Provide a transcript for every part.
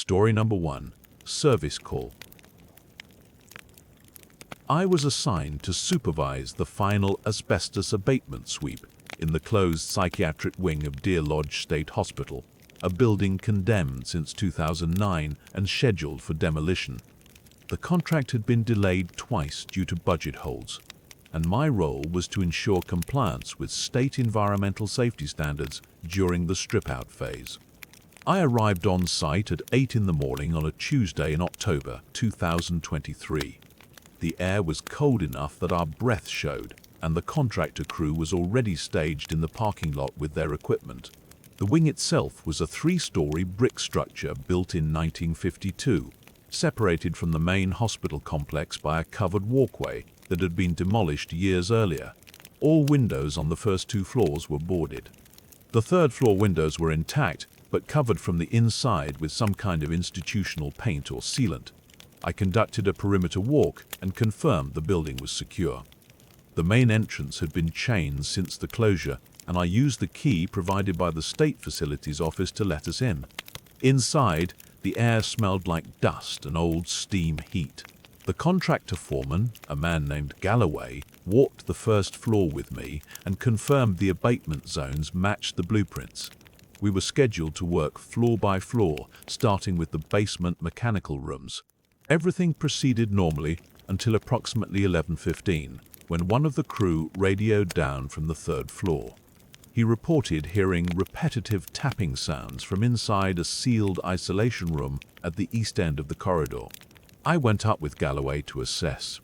Story number 1. Service call. I was assigned to supervise the final asbestos abatement sweep in the closed psychiatric wing of Deer Lodge State Hospital, a building condemned since 2009 and scheduled for demolition. The contract had been delayed twice due to budget holds, and my role was to ensure compliance with state environmental safety standards during the strip-out phase. I arrived on site at 8 in the morning on a Tuesday in October 2023. The air was cold enough that our breath showed, and the contractor crew was already staged in the parking lot with their equipment. The wing itself was a 3-story brick structure built in 1952, separated from the main hospital complex by a covered walkway that had been demolished years earlier. All windows on the first 2 floors were boarded. The third-floor windows were intact, but covered from the inside with some kind of institutional paint or sealant. I conducted a perimeter walk and confirmed the building was secure. The main entrance had been chained since the closure, and I used the key provided by the State Facilities Office to let us in. Inside, the air smelled like dust and old steam heat. The contractor foreman, a man named Galloway, walked the first floor with me and confirmed the abatement zones matched the blueprints. We were scheduled to work floor by floor, starting with the basement mechanical rooms. Everything proceeded normally until approximately 11:15, when one of the crew radioed down from the 3rd floor. He reported hearing repetitive tapping sounds from inside a sealed isolation room at the east end of the corridor. I went up with Galloway to assess.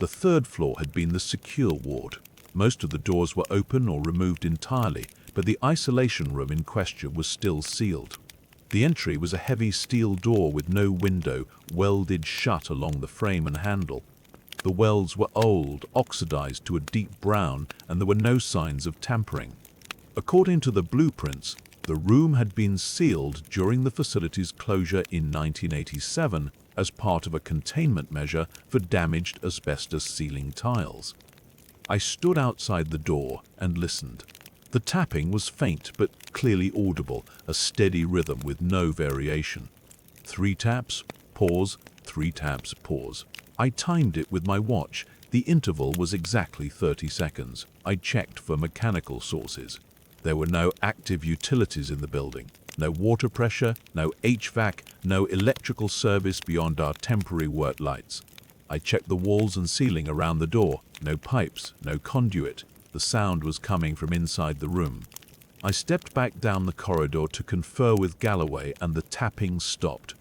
The 3rd floor had been the secure ward. Most of the doors were open or removed entirely, but the isolation room in question was still sealed. The entry was a heavy steel door with no window, welded shut along the frame and handle. The welds were old, oxidized to a deep brown, and there were no signs of tampering. According to the blueprints, the room had been sealed during the facility's closure in 1987 as part of a containment measure for damaged asbestos ceiling tiles. I stood outside the door and listened. The tapping was faint but clearly audible, a steady rhythm with no variation. 3 taps, pause, 3 taps, pause. I timed it with my watch. The interval was exactly 30 seconds. I checked for mechanical sources. There were no active utilities in the building. No water pressure, no HVAC, no electrical service beyond our temporary work lights. I checked the walls and ceiling around the door. No pipes, no conduit. The sound was coming from inside the room. I stepped back down the corridor to confer with Galloway, and the tapping stopped.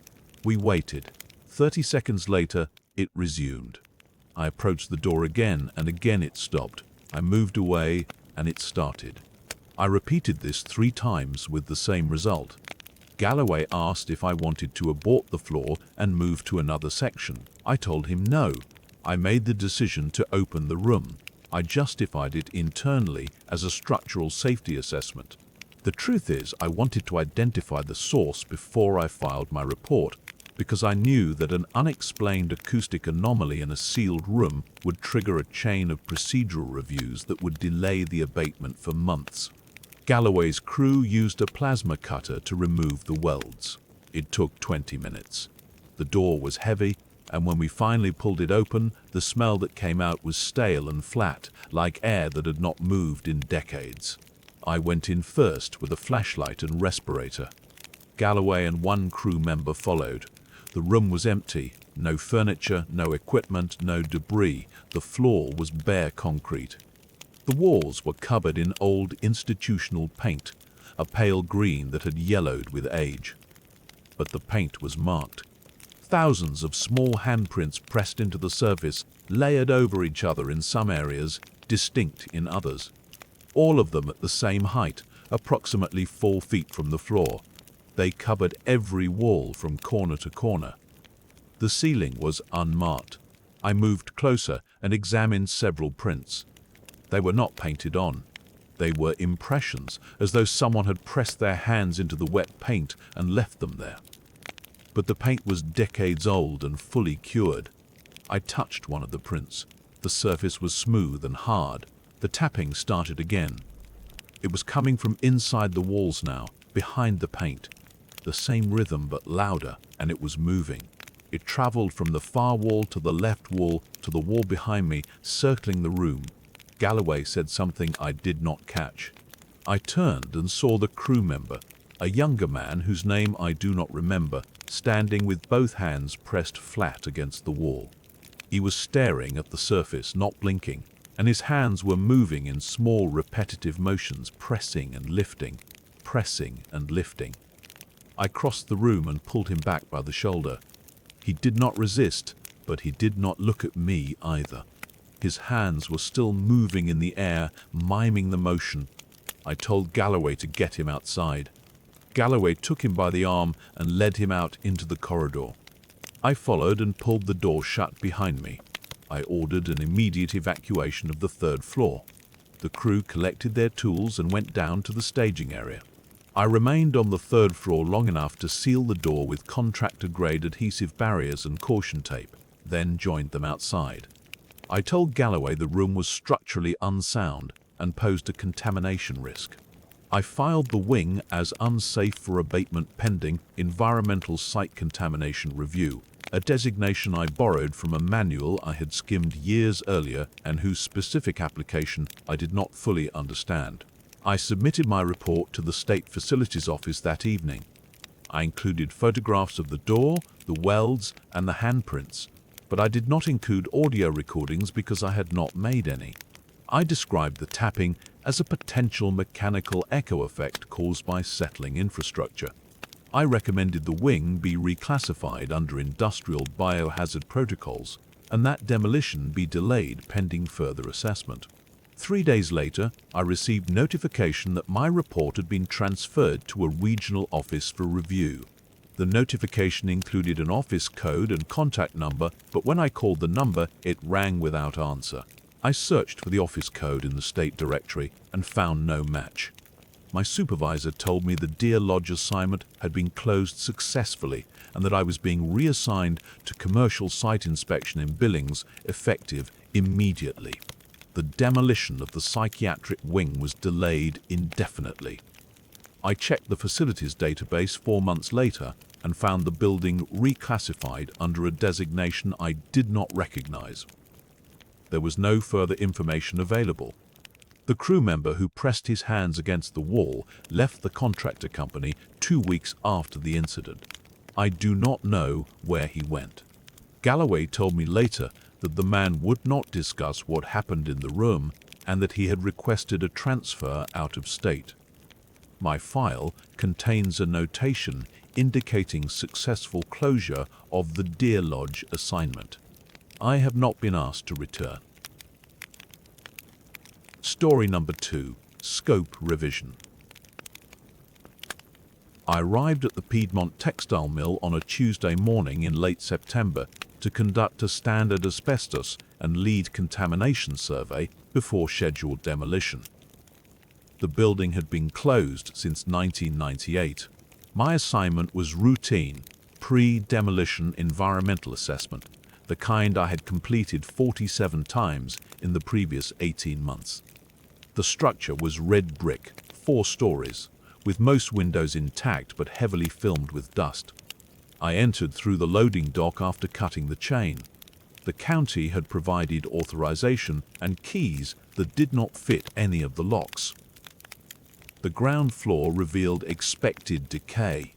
We waited. 30 seconds later, it resumed. I approached the door again, and again it stopped. I moved away, and it started. I repeated this 3 times with the same result. Galloway asked if I wanted to abort the floor and move to another section. I told him no. I made the decision to open the room. I justified it internally as a structural safety assessment. The truth is, I wanted to identify the source before I filed my report, because I knew that an unexplained acoustic anomaly in a sealed room would trigger a chain of procedural reviews that would delay the abatement for months. Galloway's crew used a plasma cutter to remove the welds. It took 20 minutes. The door was heavy, and when we finally pulled it open, the smell that came out was stale and flat, like air that had not moved in decades. I went in first with a flashlight and respirator. Galloway and 1 crew member followed. The room was empty. No furniture, no equipment, no debris. The floor was bare concrete. The walls were covered in old institutional paint, a pale green that had yellowed with age. But the paint was marked. Thousands of small handprints pressed into the surface, layered over each other in some areas, distinct in others. All of them at the same height, approximately 4 feet from the floor. They covered every wall from corner to corner. The ceiling was unmarked. I moved closer and examined several prints. They were not painted on. They were impressions, as though someone had pressed their hands into the wet paint and left them there. But the paint was decades old and fully cured. I touched one of the prints. The surface was smooth and hard. The tapping started again. It was coming from inside the walls now, behind the paint. the same rhythm but louder, and it was moving. It traveled from the far wall to the left wall to the wall behind me, circling the room. Galloway said something I did not catch. I turned and saw the crew member, a younger man whose name I do not remember, standing with both hands pressed flat against the wall. He was staring at the surface, not blinking, and his hands were moving in small repetitive motions, pressing and lifting, pressing and lifting. I crossed the room and pulled him back by the shoulder. He did not resist, but he did not look at me either. His hands were still moving in the air, miming the motion. I told Galloway to get him outside. Galloway took him by the arm and led him out into the corridor. I followed and pulled the door shut behind me. I ordered an immediate evacuation of the third floor. The crew collected their tools and went down to the staging area. I remained on the third floor long enough to seal the door with contractor-grade adhesive barriers and caution tape, then joined them outside. I told Galloway the room was structurally unsound and posed a contamination risk. I filed the wing as unsafe for abatement pending environmental site contamination review, a designation I borrowed from a manual I had skimmed years earlier and whose specific application I did not fully understand. I submitted my report to the State Facilities Office that evening. I included photographs of the door, the welds, and the handprints, but I did not include audio recordings because I had not made any. I described the tapping as a potential mechanical echo effect caused by settling infrastructure. I recommended the wing be reclassified under industrial biohazard protocols and that demolition be delayed pending further assessment. 3 days later, I received notification that my report had been transferred to a regional office for review. The notification included an office code and contact number, but when I called the number, it rang without answer. I searched for the office code in the state directory and found no match. My supervisor told me the Deer Lodge assignment had been closed successfully and that I was being reassigned to commercial site inspection in Billings, effective immediately. The demolition of the psychiatric wing was delayed indefinitely. I checked the facilities database 4 months later and found the building reclassified under a designation I did not recognize. There was no further information available. The crew member who pressed his hands against the wall left the contractor company 2 weeks after the incident. I do not know where he went. Galloway told me later that the man would not discuss what happened in the room and that he had requested a transfer out of state. My file contains a notation indicating successful closure of the Deer Lodge assignment. I have not been asked to return. Story number 2, Scope Revision. I arrived at the Piedmont Textile Mill on a Tuesday morning in late September to conduct a standard asbestos and lead contamination survey before scheduled demolition. The building had been closed since 1998. My assignment was routine, pre-demolition environmental assessment, the kind I had completed 47 times in the previous 18 months. The structure was red brick, 4 stories, with most windows intact but heavily filmed with dust. I entered through the loading dock after cutting the chain. The county had provided authorization and keys that did not fit any of the locks. The ground floor revealed expected decay.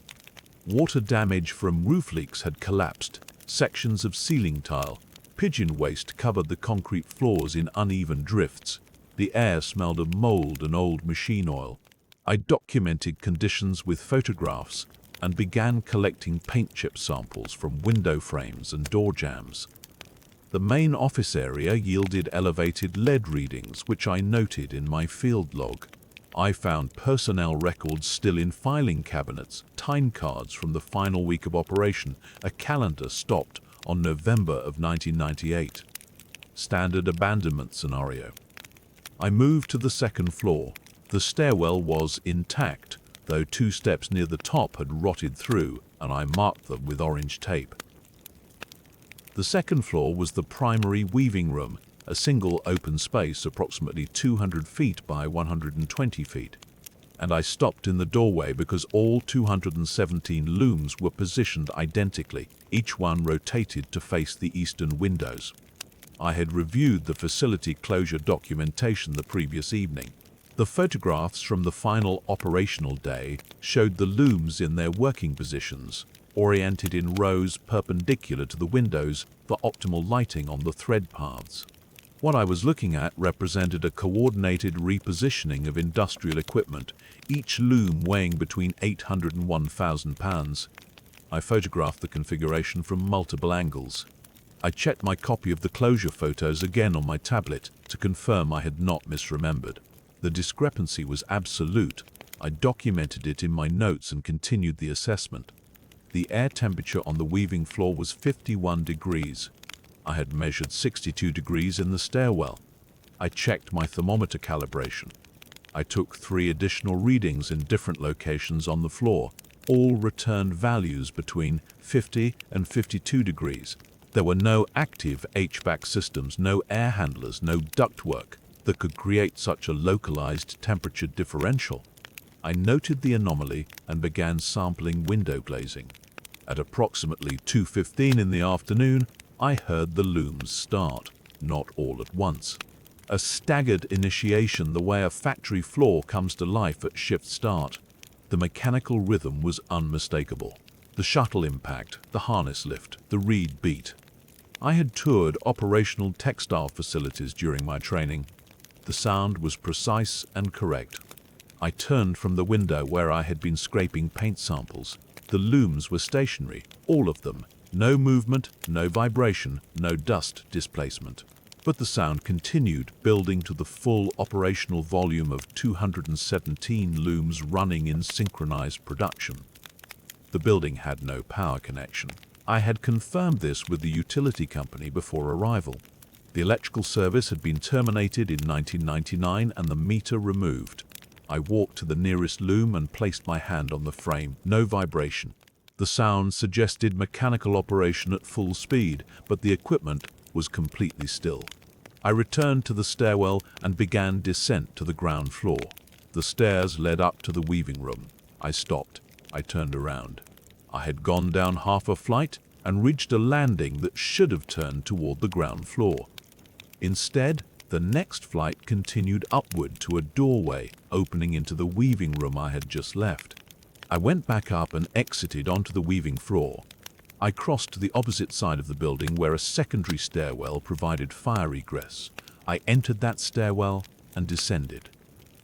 Water damage from roof leaks had collapsed. Sections of ceiling tile, pigeon waste covered the concrete floors in uneven drifts. The air smelled of mold and old machine oil. I documented conditions with photographs and began collecting paint chip samples from window frames and door jambs. The main office area yielded elevated lead readings, which I noted in my field log. I found personnel records still in filing cabinets, time cards from the final week of operation, a calendar stopped on November of 1998. Standard abandonment scenario. I moved to the second floor. The stairwell was intact, though 2 steps near the top had rotted through, and I marked them with orange tape. The second floor was the primary weaving room, a single open space approximately 200 feet by 120 feet. and I stopped in the doorway because all 217 looms were positioned identically, each one rotated to face the eastern windows. I had reviewed the facility closure documentation the previous evening. The photographs from the final operational day showed the looms in their working positions, oriented in rows perpendicular to the windows for optimal lighting on the thread paths. What I was looking at represented a coordinated repositioning of industrial equipment, each loom weighing between 800 and 1,000 pounds. I photographed the configuration from multiple angles. I checked my copy of the closure photos again on my tablet to confirm I had not misremembered. The discrepancy was absolute. I documented it in my notes and continued the assessment. The air temperature on the weaving floor was 51 degrees. I had measured 62 degrees in the stairwell. I checked my thermometer calibration. I took 3 additional readings in different locations on the floor. All returned values between 50 and 52 degrees. There were no active HVAC systems, no air handlers, no ductwork that could create such a localized temperature differential. I noted the anomaly and began sampling window glazing. At approximately 2:15 in the afternoon, I heard the looms start, not all at once. A staggered initiation, the way a factory floor comes to life at shift start. The mechanical rhythm was unmistakable. The shuttle impact, the harness lift, the reed beat. I had toured operational textile facilities during my training. The sound was precise and correct. I turned from the window where I had been scraping paint samples. The looms were stationary, all of them. No movement, no vibration, no dust displacement. But the sound continued, building to the full operational volume of 217 looms running in synchronized production. The building had no power connection. I had confirmed this with the utility company before arrival. The electrical service had been terminated in 1999 and the meter removed. I walked to the nearest loom and placed my hand on the frame. No vibration. The sound suggested mechanical operation at full speed, but the equipment was completely still. I returned to the stairwell and began descent to the ground floor. The stairs led up to the weaving room. I stopped. I turned around. I had gone down half a flight and reached a landing that should have turned toward the ground floor. Instead, the next flight continued upward to a doorway opening into the weaving room I had just left. I went back up and exited onto the weaving floor. I crossed to the opposite side of the building where a secondary stairwell provided fire egress. I entered that stairwell and descended.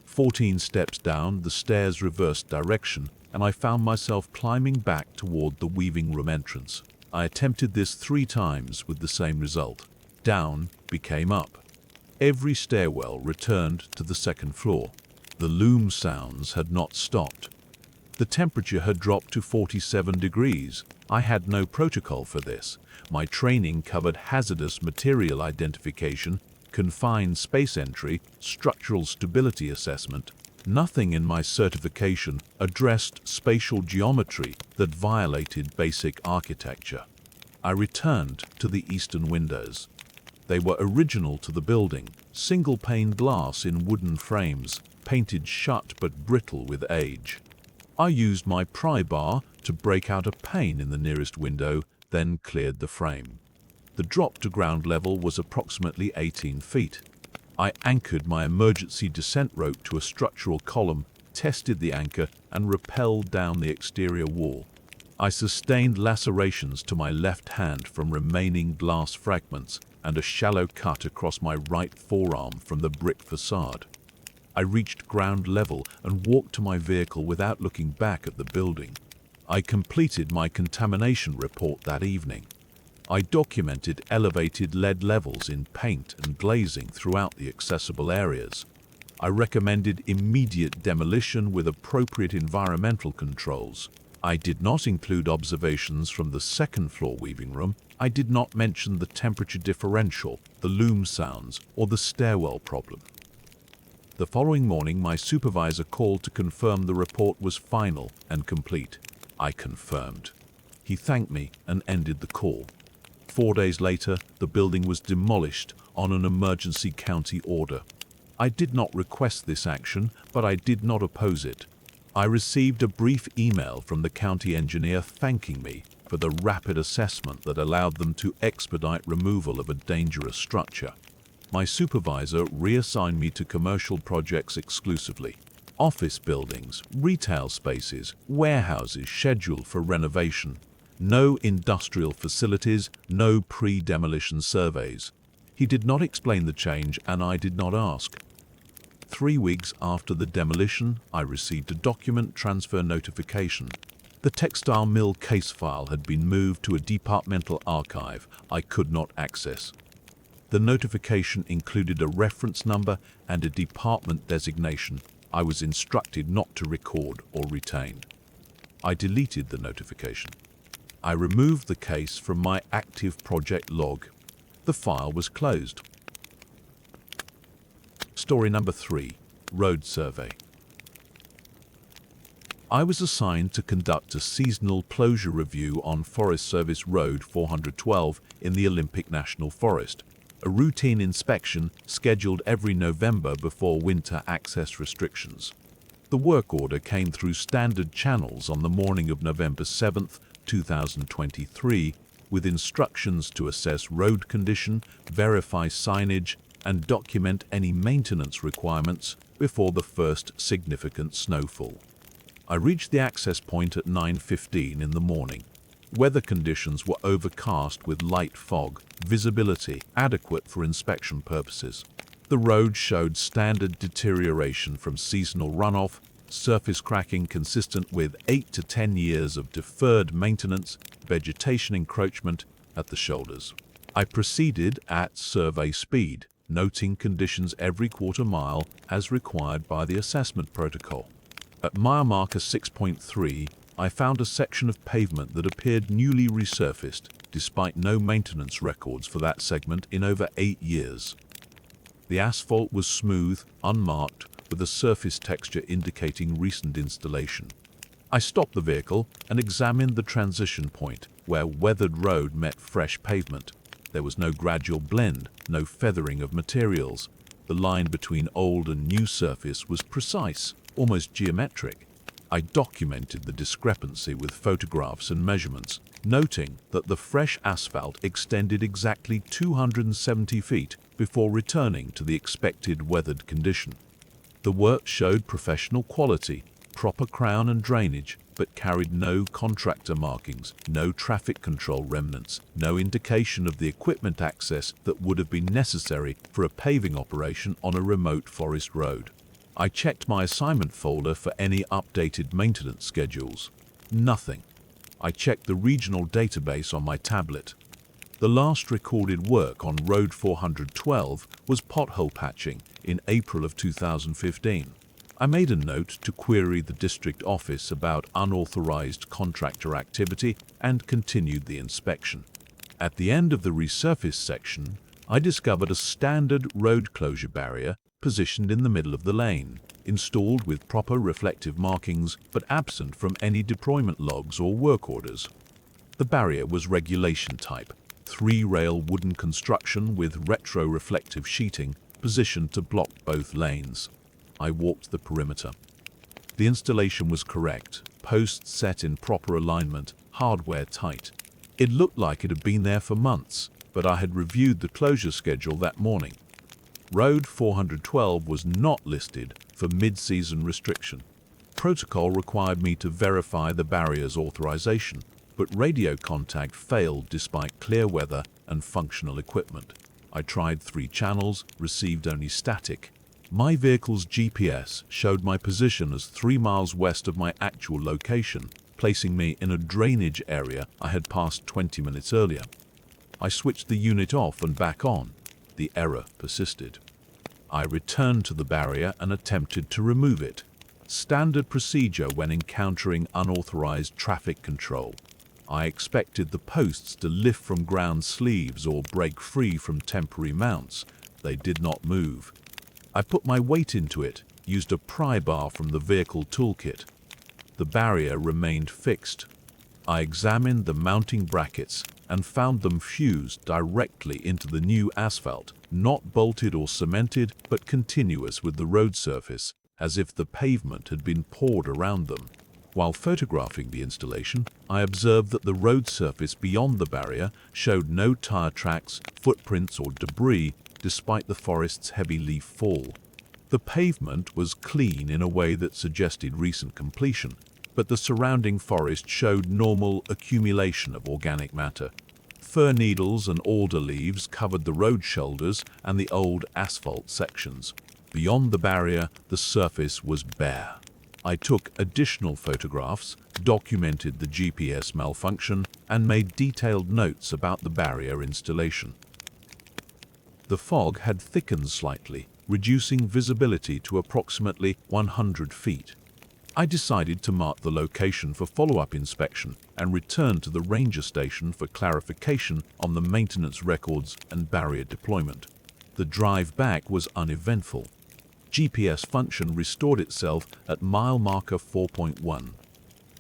14 steps down, the stairs reversed direction, and I found myself climbing back toward the weaving room entrance. I attempted this 3 times with the same result. Down became up. Every stairwell returned to the second floor. The loom sounds had not stopped. The temperature had dropped to 47 degrees. I had no protocol for this. My training covered hazardous material identification, confined space entry, structural stability assessment. Nothing in my certification addressed spatial geometry that violated basic architecture. I returned to the eastern windows. They were original to the building, single-pane glass in wooden frames, painted shut but brittle with age. I used my pry bar to break out a pane in the nearest window, then cleared the frame. The drop to ground level was approximately 18 feet. I anchored my emergency descent rope to a structural column, tested the anchor, and rappelled down the exterior wall. I sustained lacerations to my left hand from remaining glass fragments and a shallow cut across my right forearm from the brick facade. I reached ground level and walked to my vehicle without looking back at the building. I completed my contamination report that evening. I documented elevated lead levels in paint and glazing throughout the accessible areas. I recommended immediate demolition with appropriate environmental controls. I did not include observations from the second floor weaving room. I did not mention the temperature differential, the loom sounds, or the stairwell problem. The following morning, my supervisor called to confirm the report was final and complete. I confirmed. He thanked me and ended the call. 4 days later, the building was demolished on an emergency county order. I did not request this action, but I did not oppose it. I received a brief email from the county engineer thanking me for the rapid assessment that allowed them to expedite removal of a dangerous structure. My supervisor reassigned me to commercial projects exclusively. Office buildings, retail spaces, warehouses scheduled for renovation. No industrial facilities, no pre-demolition surveys. He did not explain the change, and I did not ask. 3 weeks after the demolition, I received a document transfer notification. The textile mill case file had been moved to a departmental archive I could not access. The notification included a reference number and a department designation I was instructed not to record or retain. I deleted the notification. I removed the case from my active project log. The file was closed. Story number 3. Road Survey. I was assigned to conduct a seasonal closure review on Forest Service Road 412 in the Olympic National Forest, a routine inspection scheduled every November before winter access restrictions. The work order came through standard channels on the morning of November 7, 2023, with instructions to assess road condition, verify signage, and document any maintenance requirements before the first significant snowfall. I reached the access point at 9:15 in the morning. Weather conditions were overcast with light fog, visibility adequate for inspection purposes. The road showed standard deterioration from seasonal runoff, surface cracking consistent with 8 to 10 years of deferred maintenance, vegetation encroachment at the shoulders. I proceeded at survey speed, noting conditions every quarter mile as required by the assessment protocol. At mile marker 6.3, I found a section of pavement that appeared newly resurfaced, despite no maintenance records for that segment in over 8 years. The asphalt was smooth, unmarked, with a surface texture indicating recent installation. I stopped the vehicle and examined the transition point, where weathered road met fresh pavement. There was no gradual blend, no feathering of materials. The line between old and new surface was precise, almost geometric. I documented the discrepancy with photographs and measurements, noting that the fresh asphalt extended exactly 270 feet before returning to the expected weathered condition. The work showed professional quality, proper crown and drainage, but carried no contractor markings, no traffic control remnants, no indication of the equipment access that would have been necessary for a paving operation on a remote forest road. I checked my assignment folder for any updated maintenance schedules. Nothing. I checked the regional database on my tablet. The last recorded work on Road 412 was pothole patching in April of 2015. I made a note to query the district office about unauthorized contractor activity and continued the inspection. At the end of the resurfaced section, I discovered a standard road closure barrier positioned in the middle of the lane, installed with proper reflective markings but absent from any deployment logs or work orders. The barrier was regulation type, 3-rail wooden construction with retro-reflective sheeting positioned to block both lanes. I walked the perimeter. The installation was correct, posts set in proper alignment, hardware tight. It looked like it had been there for months, but I had reviewed the closure schedule that morning. Road 412 was not listed for mid-season restriction. Protocol required me to verify the barrier's authorization, but radio contact failed despite clear weather and functional equipment. I tried 3 channels, received only static. My vehicle's GPS showed my position as 3 miles west of my actual location, placing me in a drainage area I had passed 20 minutes earlier. I switched the unit off and back on. The error persisted. I returned to the barrier and attempted to remove it. Standard procedure when encountering unauthorized traffic control. I expected the posts to lift from ground sleeves or break free from temporary mounts. They did not move. I put my weight into it, used a pry bar from the vehicle toolkit. The barrier remained fixed. I examined the mounting brackets and found them fused directly into the new asphalt, not bolted or cemented, but continuous with the road surface, as if the pavement had been poured around them. While photographing the installation, I observed that the road surface beyond the barrier showed no tire tracks, footprints, or debris, despite the forest's heavy leaf fall. The pavement was clean in a way that suggested recent completion, but the surrounding forest showed normal accumulation of organic matter. Fir needles and alder leaves covered the road shoulders and the old asphalt sections. Beyond the barrier, the surface was bare. I took additional photographs, documented the GPS malfunction, and made detailed notes about the barrier installation. The fog had thickened slightly, reducing visibility to approximately 100 feet. I decided to mark the location for follow-up inspection and return to the ranger station for clarification on the maintenance records and barrier deployment. The drive back was uneventful. GPS function restored itself at mile marker 4.1.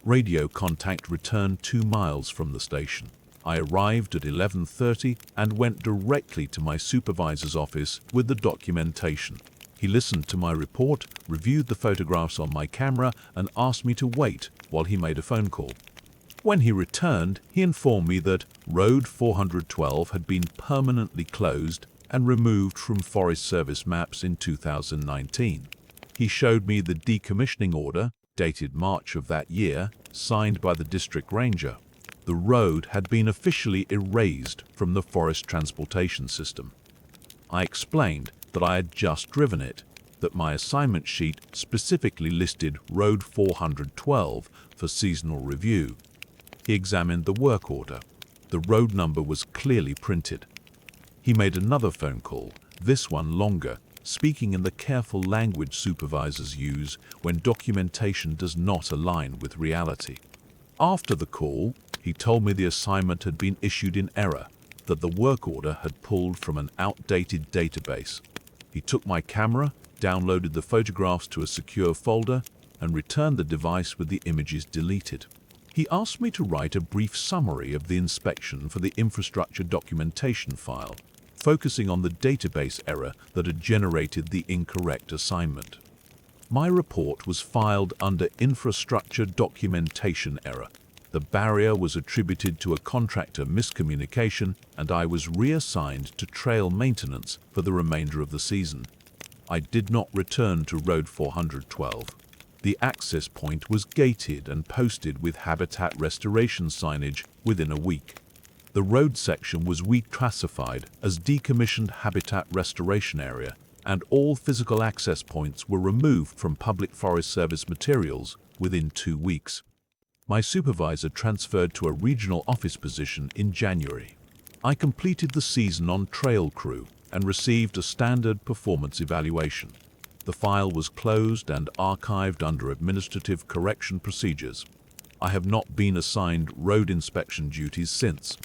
Radio contact returned 2 miles from the station. I arrived at 11:30 and went directly to my supervisor's office with the documentation. He listened to my report, reviewed the photographs on my camera, and asked me to wait while he made a phone call. When he returned, he informed me that Road 412 had been permanently closed and removed from Forest Service maps in 2019. He showed me the decommissioning order, dated March of that year, signed by the district ranger. The road had been officially erased from the forest transportation system. I explained that I had just driven it, that my assignment sheet specifically listed Road 412 for seasonal review. He examined the work order. The road number was clearly printed. He made another phone call, this one longer, speaking in the careful language supervisors use when documentation does not align with reality. After the call, he told me the assignment had been issued in error, that the work order had pulled from an outdated database. He took my camera, downloaded the photographs to a secure folder, and returned the device with the images deleted. He asked me to write a brief summary of the inspection for the infrastructure documentation file, focusing on the database error that had generated the incorrect assignment. My report was filed under infrastructure documentation error. The barrier was attributed to a contractor miscommunication, and I was reassigned to trail maintenance for the remainder of the season. I did not return to Road 412. The access point was gated and posted with habitat restoration signage within a week. The road section was reclassified as decommissioned habitat restoration area, and all physical access points were removed from Public Forest Service materials within 2 weeks. My supervisor transferred to a regional office position in January. I completed the season on trail crew and received a standard performance evaluation. The file was closed and archived under administrative correction procedures. I have not been assigned road inspection duties since.